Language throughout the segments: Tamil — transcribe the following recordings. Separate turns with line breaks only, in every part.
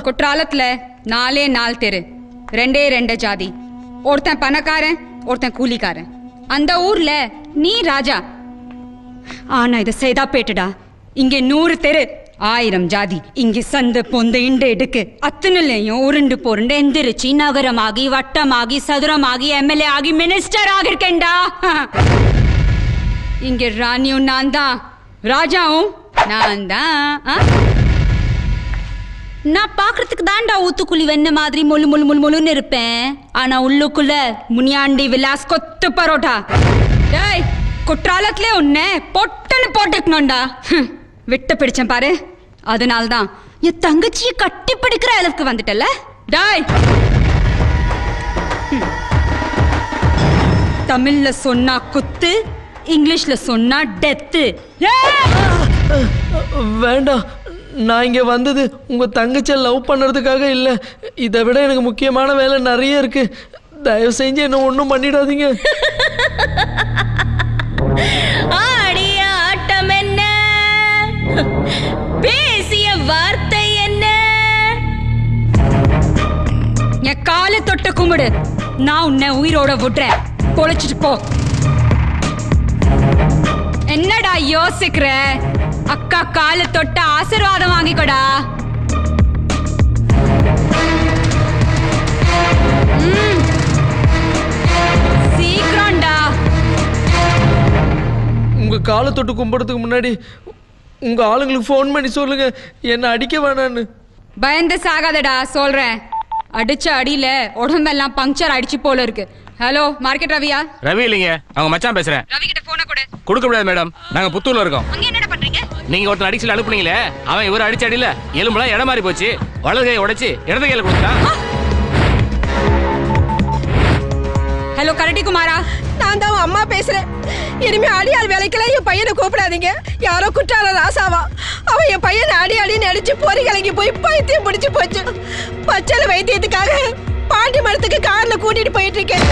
குற்றாலத்துல 4 தெரு, 2 ஜாதி. ஒருத்தன் பணக்காரன், ஒருத்தன் கூலிக்காரன். அந்த ஊர்ல நீ ராஜா. ஆனா இது சேதாப்பேட்டடா. இங்க 100 தெரு, 1000 ஜாதி. இங்க சந்த பொந்த இண்டு எடுக்கு அத்தனையும் உருண்டு பொருண்டு எந்திரிச்சு நகரமாகி வட்டமாகி சதுரமாகி எம்எல்ஏ ஆகி மினிஸ்டர் ஆகிருக்கேன்டா. இங்க ராணியும் நான் தான், ராஜாவும் நான் தான். நான் பாக்குறதுக்கு தாண்டா ஊத்துக்குழி வெண்ண மாதிரி மொழு மொழு மொழு மொழுன்னு இருப்பேன். ஆனா உள்ளுக்குள்ள முனியாண்டி விலாஸ் கொத்து பரோட்டா. டேய், குற்றாலத்திலே உன்னை பொட்டுன்னு போட்டுக்கணும்டா. விட்டு பிடிச்சேன் பாரு. அதனால்தான் என் தங்கச்சியை கட்டி பிடிக்கிற அளவுக்கு வந்துட்டல. டேய், தமிழ்ல சொன்னா குத்து, இங்கிலீஷ்ல சொன்னா டெத்து.
வேண்டாம், நான் இங்கே வந்தது உங்கள் தங்கச்சியை லவ் பண்ணுறதுக்காக இல்லை. இதை விட எனக்கு முக்கியமான வேலை நிறைய இருக்கு. தயவு செஞ்சு என்ன ஒன்றும் பண்ணிடாதீங்க.
ஆடிய ஆட்டம் என்ன, பேசிய வார்த்தை என்ன?
என் காலை தொட்டு கும்பிடு. நான் உன்னை உயிரோட விடுறேன். பொழைச்சிட்டு போ. என்னடா யோசிக்கிற? அக்கா காலை தொட்ட ஆசீர்வாதம் வாங்கிக்கோடா. சீக்கிரம்டா.
உங்கள் காலை தொட்டு கும்பிட்றதுக்கு முன்னாடி உங்கள் ஆளுங்களுக்கு ஃபோன் பண்ணி சொல்லுங்க என்னை அடிக்க வேணான்னு.
பயந்து சாகாதடா, சொல்றேன். அடிச்ச அடியில உடம்பெல்லாம் பங்க்சர் அடிச்சு போல இருக்கு. Hello, market ரவியா?
ரவி இல்லைங்க, அவங்க மச்சான் பேசுறேன்.
ரவி கிட்ட போன கொடு.
கொடுக்க முடியாது மேடம், நாங்க புத்தூர்ல இருக்கோம்.
அங்க என்னடா பண்றீங்க?
நீங்க ஒருத்தர் அடிச்சு அனுப்புனீங்களே, அவன் இவரு அடிச்ச அடியில எலும்புலாம் இடம் மாறி போச்சு. வலது கையை உடைச்சு இடது கையில கொடுத்தான்.
ஹலோ, கரடி குமாரா?
நான் தான் அம்மா பேசுறேன். இனிமே அடியாள் வேலைக்கெல்லாம் என் பையனை கூப்பிடாதீங்க. யாரோ குற்றால ராசாவா, அவன் என் பையனை அடின்னு அடிச்சு பொறி கலங்கி போய் பைத்தியம் பிடிச்சு போச்சு. பச்சளை வைத்தியத்துக்காக பாண்டி மரத்துக்கு கார்ல கூட்டிட்டு போயிட்டு இருக்கேன்.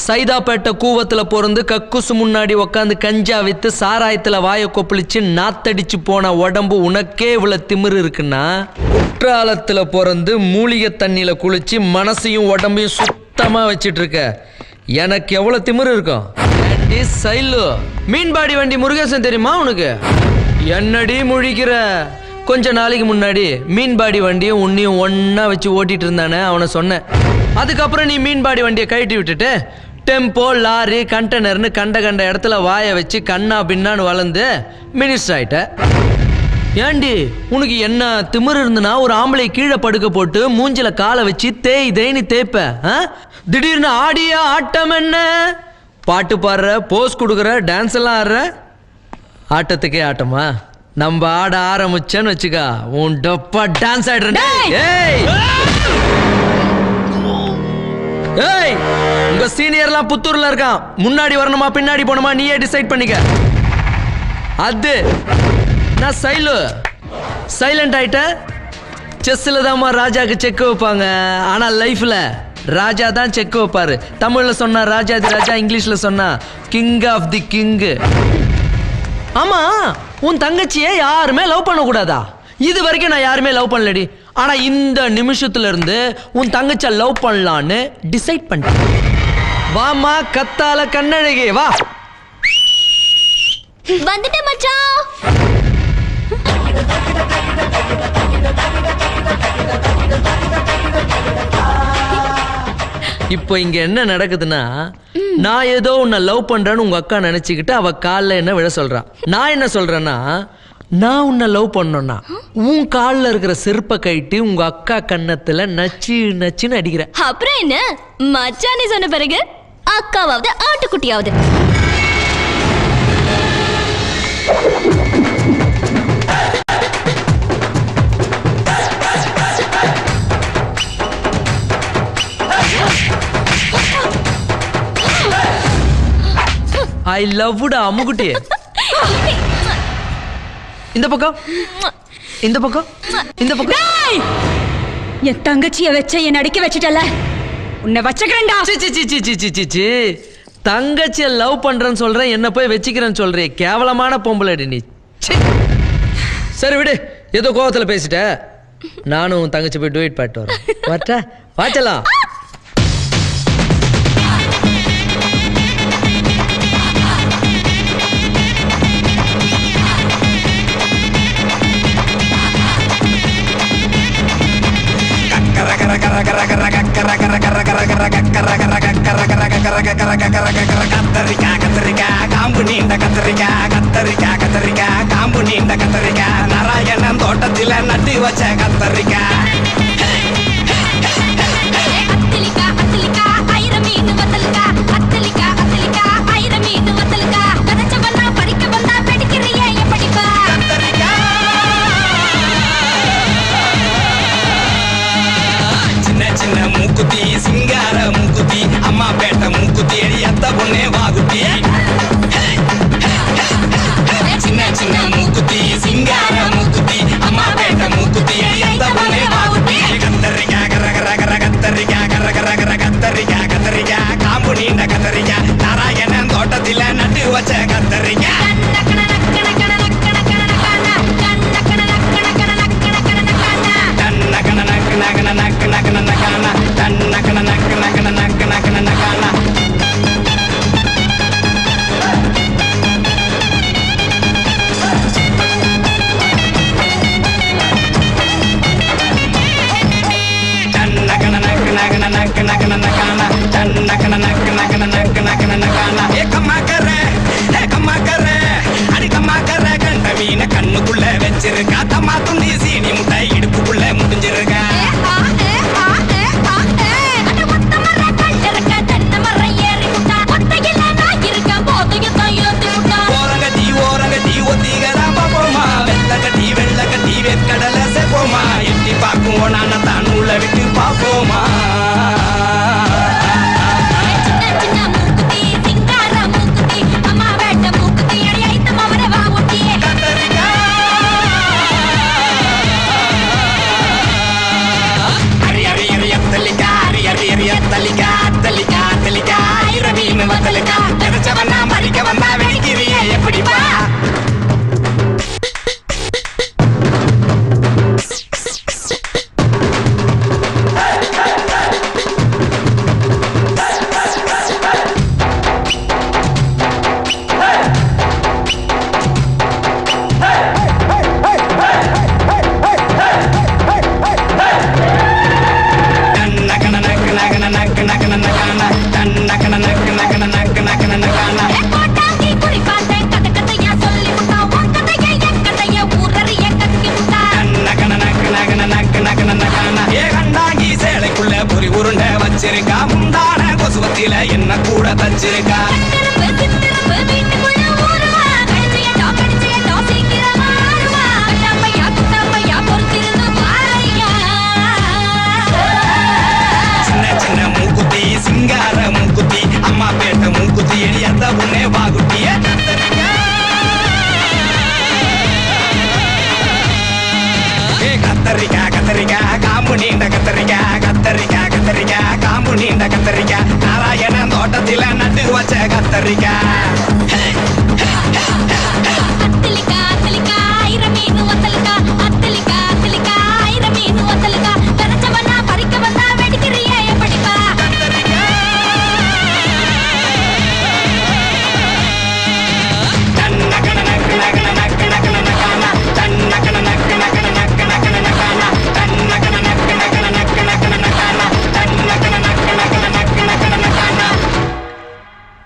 சைதாப்பேட்டை கூவத்தில் பிறந்து கக்குசு முன்னாடி உக்காந்து கஞ்சா வித்து சாராயத்தில் வாயை கொப்பளிச்சு நாத்தடிச்சு போன உடம்பு உனக்கே இவ்வளவு திமிரு இருக்குன்னா, குற்றாலத்தில் பிறந்து மூலிகை தண்ணியில் குளிச்சு மனசையும் உடம்பையும் சுத்தமாக வச்சிட்டு இருக்க எனக்கு எவ்வளவு திமிரு இருக்கும்? சைலு, மீன்பாடி வண்டி முருகேசன் தெரியுமா உனக்கு? என்னடி முழிக்கிற? கொஞ்ச நாளைக்கு முன்னாடி மீன்பாடி வண்டியும் உன்னையும் ஒன்னா வச்சு ஓட்டிட்டு இருந்தானே, அவனை சொன்னேன். அதுக்கப்புறம் நீ மீன்பாடி வண்டியை கழட்டி விட்டுட்டு டெம்போ, லாரி, கண்டெய்னர்னு கண்ட இடத்துல வாயை வச்சு கண்ணா பின்னான்னு வளர்ந்து மினிஸ்டர் ஆயிட்ட. ஏண்டி, உனக்கு என்ன திமிரு இருந்துன்னா ஒரு ஆம்பளை கீழே படுக்க போட்டு மூஞ்சில காலை வச்சு தேய்னு தேய்ப்ப. திடீர்னு ஆடிய ஆட்டம் என்ன, பாட்டு பாடுற, போஸ் கொடுக்குற, டான்ஸ் எல்லாம் ஆடுற. ஆட்டத்துக்கே ஆட்டமா? நம்ம ஆட ஆரம்பிச்சேன்னு வச்சுக்கா உன் டப்பா டான்ஸ் ஆடுறேன். ஏய், உங்க சீனியர்லாம் புத்தூர்ல இருக்கான். முன்னாடி வரணுமா பின்னாடி போகணுமா நீயே டிசைட் பண்ணிக்க. அது நான் சைலண்ட் ஆயிட்ட. செஸ்ல தான்மா ராஜாக்கு செக் வைப்பாங்க, ஆனா லைஃப்ல ராஜா தான் செக் வைப்பாரு. தமிழ்ல சொன்னா ராஜாதி ராஜா, இங்கிலீஷ்ல சொன்னா கிங் ஆஃப் தி கிங். ஆமா, உன் தங்கச்சியை யாருமே லவ் பண்ண கூடாதா? இது வரைக்கும் நான் யாருமே லவ் பண்ணலடி. ஆனா இந்த நிமிஷத்துல இருந்து உன் தங்கச்சியை லவ் பண்ணலான்னு டிசைட் பண்ணிட்டேன். வாமா கத்தால கண்ணழகே, வா.
வந்துட்டேன் மச்சான்.
இப்போ இங்க என்ன நடக்குதுன்னா, நான் ஏதோ உன்னை லவ் பண்றேன்னு உங்க அக்கா நினைச்சுக்கிட்டு அவ காலில் என்ன விழ சொல்றான். நான் என்ன சொல்றேன்னா, நான் உன்னை லவ் பண்ணோன்னா உன் காலில் இருக்கிற செருப்பை கழட்டி உங்க அக்கா கன்னத்துல நச்சு நச்சுன்னு அடிக்கிறேன்.
அப்புறம் என்ன மச்சான் நீ சொன்ன பிறகு அக்காவாவது ஆட்டுக்குட்டியாவது.
ஐ லவ்வுடா அம்முக்குட்டியே. இந்த பக்கம் இந்த பக்கம் இந்த பக்கம்.
என் தங்கச்சிய வச்ச என் அடிக்க வச்சுட்டல, உன்னை வச்சுக்கிறேன்டா.
தங்கச்சிய லவ் பண்றேன்னு சொல்றேன், என்ன போய் வச்சுக்கிறேன்னு சொல்றேன். கேவலமான பொம்பளடி நீ. சரி விடு, ஏதோ கோவத்துல பேசிட்ட. நானும் உன் தங்கச்சி போய் டூயிட் பாட்டு வரேன். வரட்டா? வாச்சலாம்.
கத்தரிக்காய் கத்தரிக்காய் காம்பு நீண்ட கத்தரிக்காய் கத்தரிக்காய் கத்தரிக்காய் காம்பு நீண்ட கத்தரிக்காய் நாராயணன் தோட்டத்தில நட்டு வச்ச கத்தரிக்காய். மூக்குத்தி சிங்கார மூக்குத்தி அம்மா பேட்ட மூக்குத்தி எத்த பொண்ணே வாகுத்தி. சின்ன சின்ன மூக்குத்தி சிங்கார மூக்குத்தி அம்மா பேட்ட மூக்குத்தி எத்த பொண்ணே வாகுத்தி. கத்தரிக்காய் கர கர கர கத்தரிக்காய் கர கர கர கத்தரிக்காய் கத்தரிக்காய் காம்பு நீண்ட கத்தரிக்காய் நாராயணன் தோட்டத்தில நட்டு வச்ச கத்தரிக்காய். கண்ணுக்குள்ள வச்சிருக்கா தம்மா துண்டி சீனி முட்டை இடுப்புக்குள்ள முடிஞ்சிருக்கா. ஓரங்கட்டி ஓரங்கட்டி ஒத்திகரா பாப்போமா வெள்ளக்கட்டி வெள்ளக்கட்டி வெற்கடல சேர்ப்போமா எட்டி பார்க்குவோம் நான தான் உள்ள விட்டு பார்ப்போமா. எப்படிப்பா வச்சிருக்கா முந்தான கொசுவத்தில என்ன கூட தச்சிருக்கா. சின்ன சின்ன மூக்குத்தி சிங்கார மூக்குத்தி அம்மா பேட்ட மூக்குத்தி எத்த பொண்ணே வாகுட்டிய. கத்தரிக்காய் கத்தரிக்காய் காம்பு நீண்ட கத்தரிக்காய் கத்தரிக்காய் கத்தரிக்காய் காம்பு நீண்ட கத்தரிக்காய் நாராயணன் தோட்டத்தில நட்டு வச்ச கத்தரிக்காய்.